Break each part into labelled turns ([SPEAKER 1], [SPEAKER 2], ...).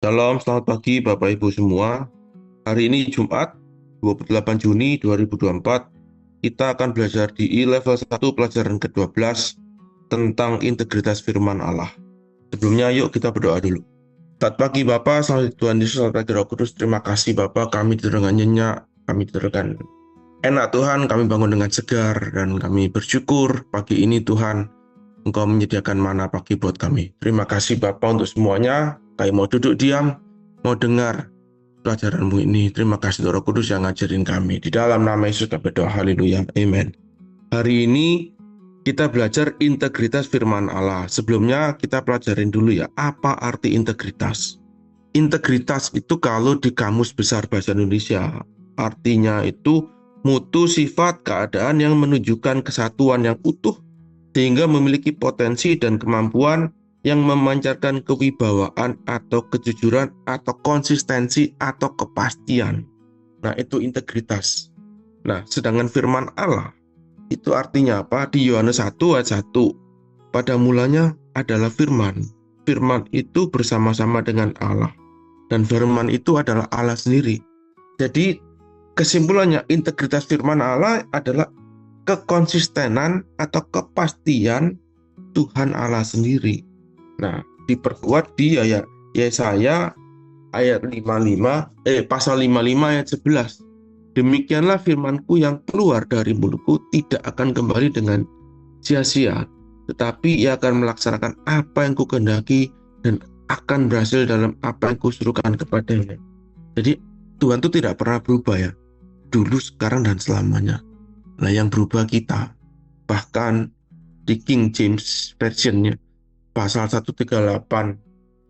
[SPEAKER 1] Shalom, selamat pagi Bapak Ibu semua. Hari ini Jumat 28 Juni 2024. Kita akan belajar di level 1 pelajaran ke-12 tentang integritas firman Allah. Sebelumnya yuk kita berdoa dulu. Selamat pagi Bapak, selamat Tuhan Yesus, selamat pagi Roh Kudus. Terima kasih Bapak, kami tidur dengan nyenyak, kami tidur dengan enak Tuhan, kami bangun dengan segar, dan kami bersyukur pagi ini Tuhan, Engkau menyediakan mana pagi buat kami. Terima kasih Bapak untuk semuanya. Kami mau duduk diam, mau dengar pelajaran-Mu ini. Terima kasih Roh Kudus yang ngajarin kami. Di dalam nama Yesus kami berdoa, haleluya, amen. Hari ini kita belajar integritas firman Allah. Sebelumnya kita pelajarin dulu ya, apa arti integritas. Integritas itu kalau di Kamus Besar Bahasa Indonesia, artinya itu mutu sifat keadaan yang menunjukkan kesatuan yang utuh, sehingga memiliki potensi dan kemampuan yang memancarkan kewibawaan atau kejujuran atau konsistensi atau kepastian. Nah, itu integritas. Nah, sedangkan firman Allah itu artinya apa? Di Yohanes 1 ayat 1, pada mulanya adalah firman. Firman itu bersama-sama dengan Allah. Dan firman itu adalah Allah sendiri. Jadi kesimpulannya, integritas firman Allah adalah kekonsistenan atau kepastian Tuhan Allah sendiri. Nah, diperkuat di ayat Yesaya ayat 55, pasal 55 ayat 11. Demikianlah firmanku yang keluar dari mulutku tidak akan kembali dengan sia-sia, tetapi ia akan melaksanakan apa yang kukehendaki dan akan berhasil dalam apa yang kusuruhkan kepadanya. Jadi Tuhan itu tidak pernah berubah ya, dulu, sekarang, dan selamanya. Nah, yang berubah kita. Bahkan di King James Version-nya, pasal 138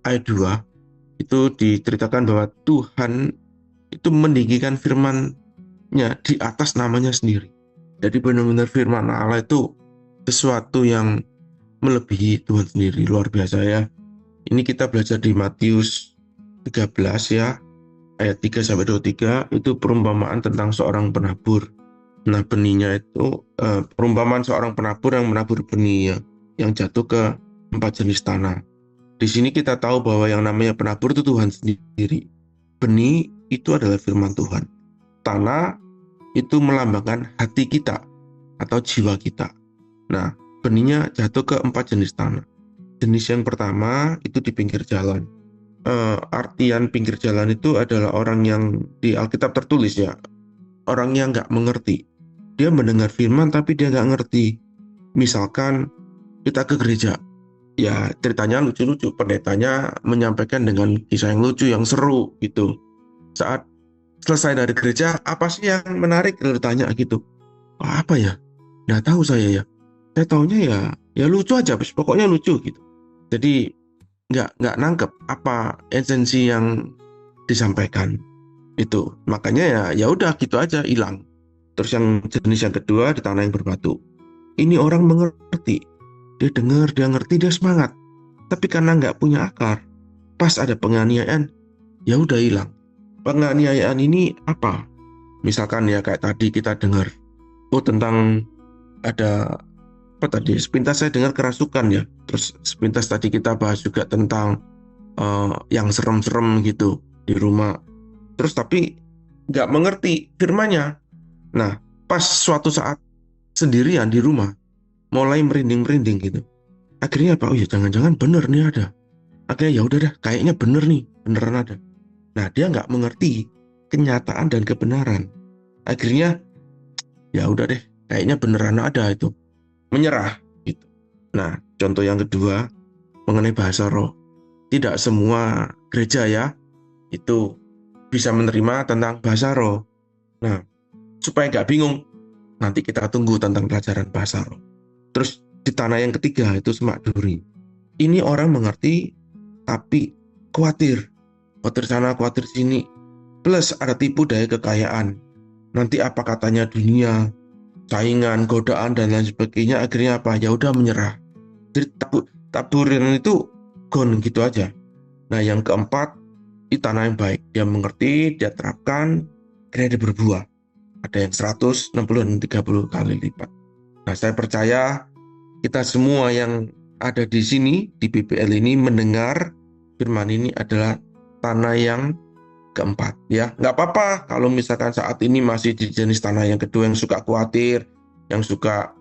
[SPEAKER 1] ayat 2, itu diceritakan bahwa Tuhan itu meninggikan firman-Nya di atas namanya sendiri. Jadi benar-benar firman Allah itu sesuatu yang melebihi Tuhan sendiri, luar biasa ya. Ini kita belajar di Matius 13 ya, ayat 3-23, itu perumpamaan tentang seorang penabur. Nah, benihnya itu perumpamaan seorang penabur yang menabur benih ya, yang jatuh ke 4 jenis tanah. Di sini kita tahu bahwa yang namanya penabur itu Tuhan sendiri. Benih itu adalah firman Tuhan. Tanah itu melambangkan hati kita atau jiwa kita. Nah, benihnya jatuh ke 4 jenis tanah. Jenis yang pertama itu di pinggir jalan. Artian pinggir jalan itu adalah orang yang di Alkitab tertulis ya, orang yang nggak mengerti. Dia mendengar firman tapi dia nggak ngerti. Misalkan kita ke gereja, ya ceritanya lucu-lucu, pendetanya menyampaikan dengan kisah yang lucu, yang seru gitu. Saat selesai dari gereja, apa sih yang menarik? Lalu ditanya gitu. Oh, apa ya? Nggak tahu saya ya. Saya taunya ya lucu aja, pokoknya lucu gitu. Jadi nggak nangkep apa esensi yang disampaikan itu. Makanya ya udah gitu aja, hilang. Terus yang jenis yang kedua di tanah yang berbatu. Ini orang mengerti. Dia dengar, dia ngerti, dia semangat. Tapi karena nggak punya akar, pas ada penganiayaan, ya udah hilang. Penganiayaan ini apa? Misalkan ya kayak tadi kita dengar, oh tentang ada apa tadi? Sepintas saya dengar kerasukan ya. Terus sepintas tadi kita bahas juga tentang yang serem-serem gitu di rumah. Terus tapi nggak mengerti firmannya. Nah, pas suatu saat sendirian di rumah, mulai merinding-merinding gitu. Akhirnya apa? Oh ya, jangan-jangan bener nih ada. Akhirnya ya udah dah, kayaknya bener nih, beneran ada. Nah, dia nggak mengerti kenyataan dan kebenaran. Akhirnya ya udah deh, kayaknya beneran ada itu. Menyerah gitu. Nah, contoh yang kedua mengenai bahasa roh. Tidak semua gereja ya itu bisa menerima tentang bahasa roh. Nah, supaya nggak bingung, nanti kita tunggu tentang pelajaran bahasa roh. Terus di tanah yang ketiga itu semak duri. Ini orang mengerti tapi khawatir. Khawatir sana, khawatir sini. Plus ada tipu daya kekayaan. Nanti apa katanya dunia, saingan, godaan dan lain sebagainya. Akhirnya apa? Ya udah menyerah. Jadi taburan itu gone gitu aja. Nah, yang keempat di tanah yang baik. Dia mengerti, dia terapkan, akhirnya dia berbuah. Ada yang 100, 60, dan 30 kali lipat. Nah, saya percaya kita semua yang ada di sini, di BPL ini, mendengar firman ini adalah tanah yang keempat ya. Nggak apa-apa kalau misalkan saat ini masih di jenis tanah yang kedua, yang suka khawatir, yang suka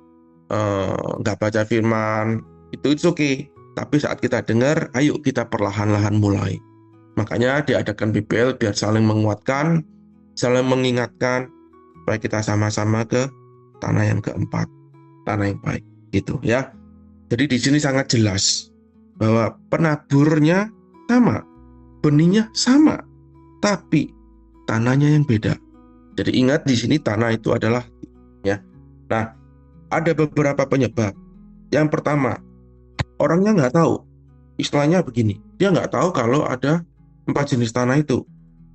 [SPEAKER 1] nggak baca firman, itu oke. Tapi saat kita dengar, ayo kita perlahan-lahan mulai. Makanya diadakan BBL biar saling menguatkan, saling mengingatkan, supaya kita sama-sama ke tanah yang keempat, tanah yang baik gitu ya. Jadi di sini sangat jelas bahwa penaburnya sama, benihnya sama, tapi tanahnya yang beda. Jadi ingat di sini tanah itu adalah ya. Nah, ada beberapa penyebab. Yang pertama, orangnya nggak tahu. Istilahnya begini, dia nggak tahu kalau ada 4 jenis tanah itu.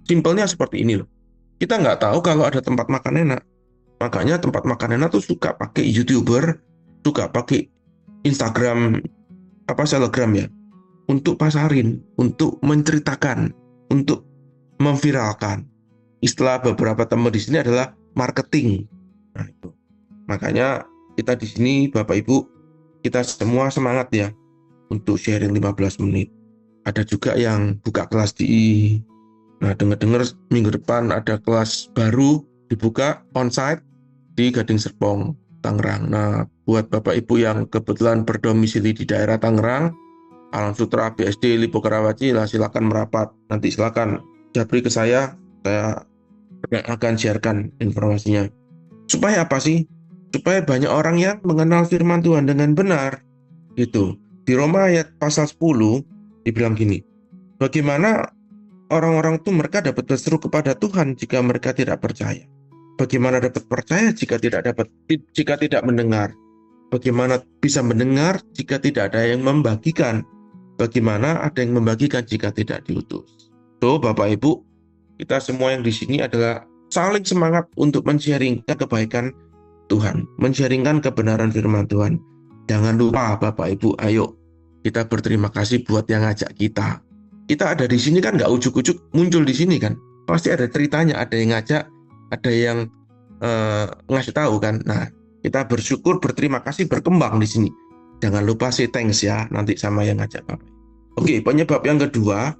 [SPEAKER 1] Simpelnya seperti ini loh. Kita nggak tahu kalau ada tempat makan enak. Makanya tempat makan enak tuh suka pakai YouTuber, suka pakai Instagram, Telegram ya, untuk pasarin, untuk menceritakan, untuk memviralkan. Istilah beberapa teman di sini adalah marketing. Nah, itu. Makanya kita di sini Bapak Ibu, kita semua semangat ya untuk sharing 15 menit. Ada juga yang buka kelas di Nah, dengar-dengar minggu depan ada kelas baru dibuka onsite di Gading Serpong, Tangerang. Nah, buat Bapak Ibu yang kebetulan berdomisili di daerah Tangerang, Alam Sutra, BSD, Lipo Karawaci, silakan merapat. Nanti silakan japri ke saya akan siarkan informasinya. Supaya apa sih? Supaya banyak orang yang mengenal firman Tuhan dengan benar. Gitu. Di Roma ayat pasal 10 dibilang gini, bagaimana orang-orang itu mereka dapat berseru kepada Tuhan jika mereka tidak percaya? Bagaimana dapat percaya jika tidak mendengar? Bagaimana bisa mendengar jika tidak ada yang membagikan? Bagaimana ada yang membagikan jika tidak diutus? So, Bapak Ibu, kita semua yang di sini adalah saling semangat untuk men-sharingkan kebaikan Tuhan, men-sharingkan kebenaran firman Tuhan. Jangan lupa Bapak Ibu, ayo kita berterima kasih buat yang ngajak kita. Kita ada di sini kan nggak ujuk-ujuk muncul di sini kan. Pasti ada ceritanya, ada yang ngajak, ada yang ngasih tahu kan. Nah, kita bersyukur, berterima kasih, berkembang di sini. Jangan lupa say thanks ya nanti sama yang ngajak Bapak. Oke, penyebab yang kedua,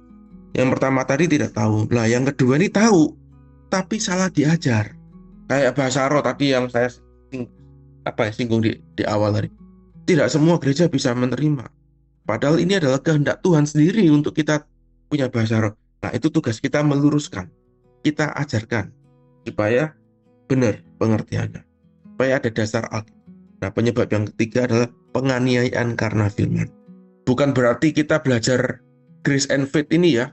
[SPEAKER 1] yang pertama tadi tidak tahu. Nah, yang kedua ini tahu, tapi salah diajar. Kayak bahasa roh tadi yang saya singgung di awal tadi. Tidak semua gereja bisa menerima. Padahal ini adalah kehendak Tuhan sendiri untuk kita punya bahasa roh. Nah, itu tugas kita meluruskan. Kita ajarkan supaya benar pengertiannya. Supaya ada dasar Alkitab. Nah, penyebab yang ketiga adalah penganiayaan karena firman. Bukan berarti kita belajar grace and faith ini ya,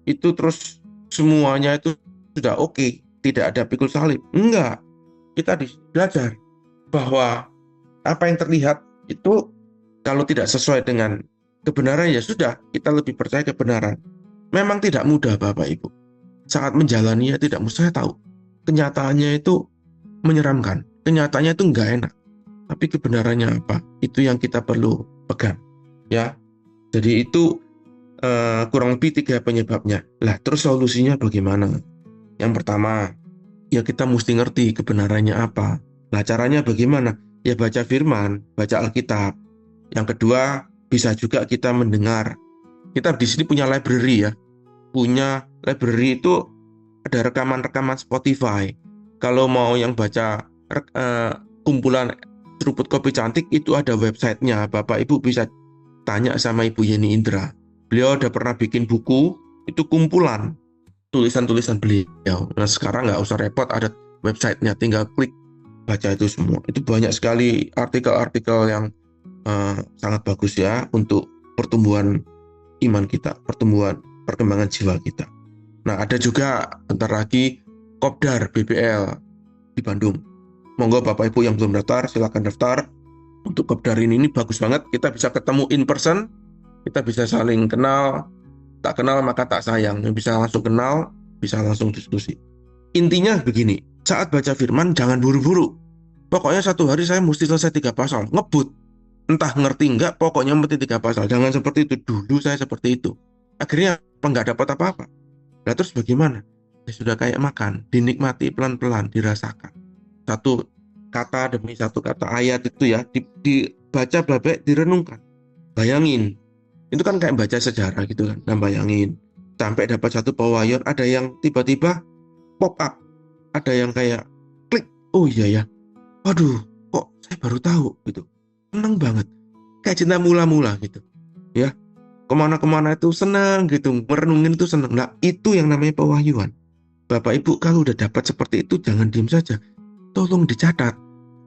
[SPEAKER 1] itu terus semuanya itu sudah oke, tidak ada pikul salib. Enggak. Kita belajar bahwa apa yang terlihat itu kalau tidak sesuai dengan kebenaran ya sudah, kita lebih percaya kebenaran. Memang tidak mudah Bapak Ibu. Saat menjalaninya tidak mudah, saya tahu. Kenyataannya itu menyeramkan. Kenyataannya itu enggak enak. Tapi kebenarannya apa? Itu yang kita perlu pegang. Ya. Jadi itu kurang lebih 3 penyebabnya. Lah, terus solusinya bagaimana? Yang pertama, ya kita mesti ngerti kebenarannya apa. Lah, caranya bagaimana? Ya baca firman, baca Alkitab. Yang kedua, bisa juga kita mendengar. Kita di sini punya library ya. Punya library itu ada rekaman-rekaman Spotify. Kalau mau yang baca kumpulan seruput kopi cantik itu ada websitenya. Bapak Ibu bisa tanya sama Ibu Yeni Indra. Beliau udah pernah bikin buku, itu kumpulan tulisan-tulisan beliau. Nah, sekarang nggak usah repot, ada websitenya, tinggal klik baca itu semua. Itu banyak sekali artikel-artikel yang sangat bagus ya untuk pertumbuhan iman kita, perkembangan jiwa kita. Nah, ada juga bentar lagi Kopdar BBL di Bandung. Monggo Bapak Ibu yang belum daftar, silakan daftar. Untuk Kopdar ini bagus banget, kita bisa ketemu in person, kita bisa saling kenal, tak kenal maka tak sayang, bisa langsung kenal, bisa langsung diskusi. Intinya begini, saat baca firman jangan buru-buru. Pokoknya 1 hari saya mesti selesai 3 pasal, ngebut. Entah ngerti enggak, pokoknya mesti 3 pasal. Jangan seperti itu, dulu saya seperti itu. Akhirnya enggak dapat apa-apa. Nah terus bagaimana? Ya sudah kayak makan, dinikmati pelan-pelan, dirasakan. Satu kata demi satu kata ayat itu ya, dibaca babak, direnungkan. Bayangin, itu kan kayak baca sejarah gitu kan, nah bayangin. sampai dapat satu pewahyuan, ada yang tiba-tiba pop up, ada yang kayak klik, oh iya ya, waduh, kok saya baru tahu gitu. Seneng banget, kayak cinta mula-mula gitu. Ya, kemana-kemana itu seneng gitu, merenungin itu seneng. Nah, itu yang namanya pewahyuan. Bapak Ibu kalau udah dapat seperti itu jangan diem saja, tolong dicatat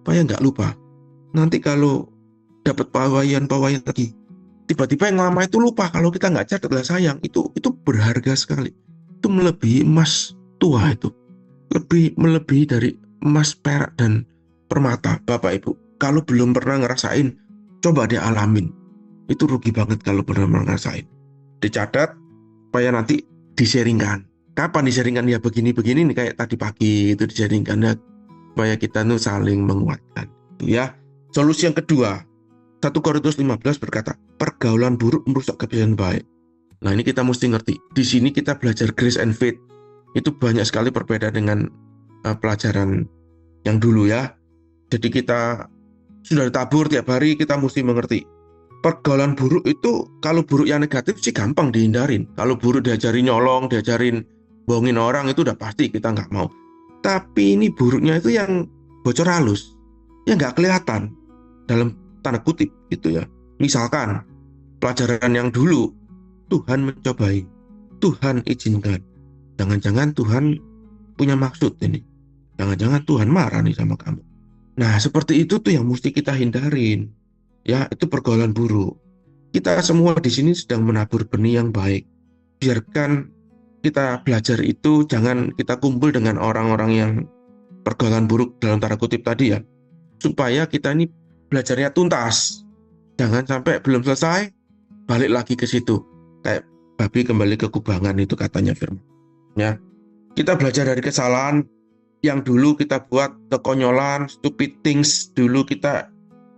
[SPEAKER 1] supaya nggak lupa. Nanti kalau dapat pewahyuan lagi, tiba-tiba yang lama itu lupa, kalau kita nggak catat lah sayang. Itu berharga sekali. Itu melebihi emas tua itu, melebihi dari emas, perak, dan permata. Bapak Ibu kalau belum pernah ngerasain, coba dia alamin. Itu rugi banget kalau pernah ngerasain. Dicatat supaya nanti diseringkan. Kapan diseringkan? Ya begini-begini nih, kayak tadi pagi itu diseringkan ya, supaya kita tuh saling menguatkan. Ya, solusi yang kedua, 1 Korintus 15 berkata, pergaulan buruk merusak kebiasaan baik. Nah, ini kita mesti ngerti. Di sini kita belajar grace and faith. Itu banyak sekali perbedaan dengan pelajaran yang dulu ya. Jadi kita sudah ditabur tiap hari, kita mesti mengerti. Pergaulan buruk itu, kalau buruk yang negatif sih gampang dihindarin. Kalau buruk diajarin nyolong, diajarin bohongin orang, itu udah pasti kita nggak mau. Tapi ini buruknya itu yang bocor halus, yang nggak kelihatan, dalam tanda kutip gitu ya. Misalkan pelajaran yang dulu, Tuhan mencobai, Tuhan izinkan. Jangan-jangan Tuhan punya maksud ini. Jangan-jangan Tuhan marah nih sama kamu. Nah, seperti itu tuh yang mesti kita hindarin. Ya, itu pergaulan buruk. Kita semua di sini sedang menabur benih yang baik. Biarkan kita belajar itu, jangan kita kumpul dengan orang-orang yang pergaulan buruk dalam tanda kutip tadi ya. Supaya kita ini belajarnya tuntas. Jangan sampai belum selesai, balik lagi ke situ. Kayak babi kembali ke kubangan itu katanya firman. Ya, kita belajar dari kesalahan yang dulu kita buat, kekonyolan, stupid things dulu kita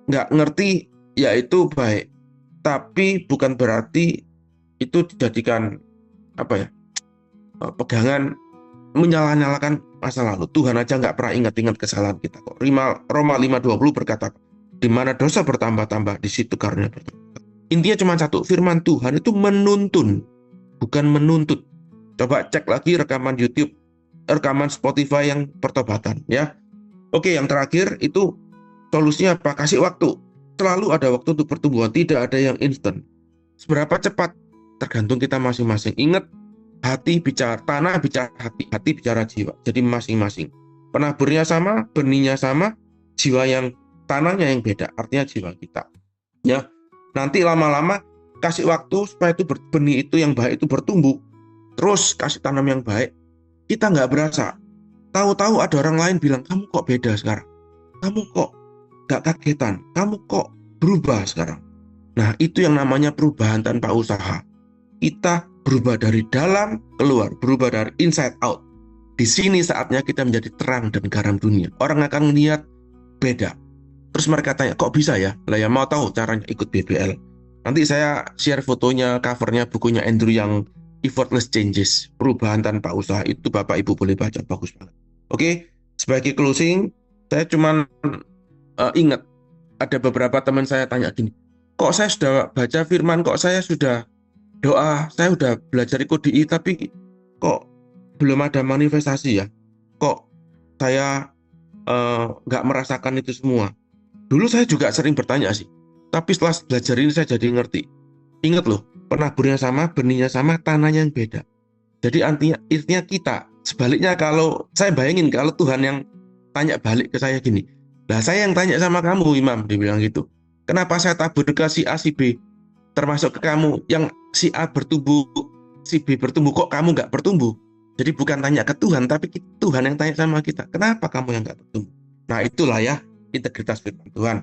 [SPEAKER 1] nggak ngerti, ya itu baik. Tapi bukan berarti itu dijadikan pegangan menyalah-nyalakan masa lalu. Tuhan aja nggak pernah ingat-ingat kesalahan kita kok. Roma 5:20 berkata, di mana dosa bertambah-tambah, di situ karunia bertambah. Intinya cuma satu, firman Tuhan itu menuntun, bukan menuntut. Coba cek lagi rekaman YouTube, rekaman Spotify yang pertobatan ya. Oke, yang terakhir itu solusinya apa? Kasih waktu. Selalu ada waktu untuk pertumbuhan, tidak ada yang instan. Seberapa cepat tergantung kita masing-masing. Ingat, hati bicara, tanah bicara hati, hati bicara jiwa. Jadi masing-masing. Penaburnya sama, benihnya sama, jiwa yang tanahnya yang beda, artinya jiwa kita. Ya, nanti lama-lama kasih waktu supaya itu benih itu yang baik itu bertumbuh. Terus kasih tanam yang baik. Kita nggak berasa. Tahu-tahu ada orang lain bilang, kamu kok beda sekarang. Kamu kok gak kagetan, kamu kok berubah sekarang. Nah, itu yang namanya perubahan tanpa usaha. Kita berubah dari dalam keluar, berubah dari inside out. Di sini saatnya kita menjadi terang dan garam dunia. Orang akan melihat beda. Terus mereka tanya, kok bisa ya? Lah ya mau tahu caranya, ikut BBL. Nanti saya share fotonya, covernya bukunya Andrew yang Effortless Changes, perubahan tanpa usaha. Itu Bapak Ibu boleh baca, bagus banget. Oke, sebagai closing, saya cuman ingat, ada beberapa teman saya tanya gini, kok saya sudah baca firman, kok saya sudah doa, saya sudah belajar ikut DI, tapi kok belum ada manifestasi ya? Kok saya nggak merasakan itu semua? Dulu saya juga sering bertanya sih, tapi setelah belajar ini saya jadi ngerti. Ingat loh, penaburnya sama, benihnya sama, tanahnya yang beda. Jadi artinya kita, sebaliknya kalau saya bayangin kalau Tuhan yang tanya balik ke saya gini, lah saya yang tanya sama kamu Imam, dia bilang gitu. Kenapa saya tabur ke si A, si B, termasuk ke kamu, yang si A bertumbuh, si B bertumbuh, kok kamu nggak bertumbuh? Jadi bukan tanya ke Tuhan, tapi Tuhan yang tanya sama kita, kenapa kamu yang nggak bertumbuh? Nah itulah ya integritas firman Tuhan.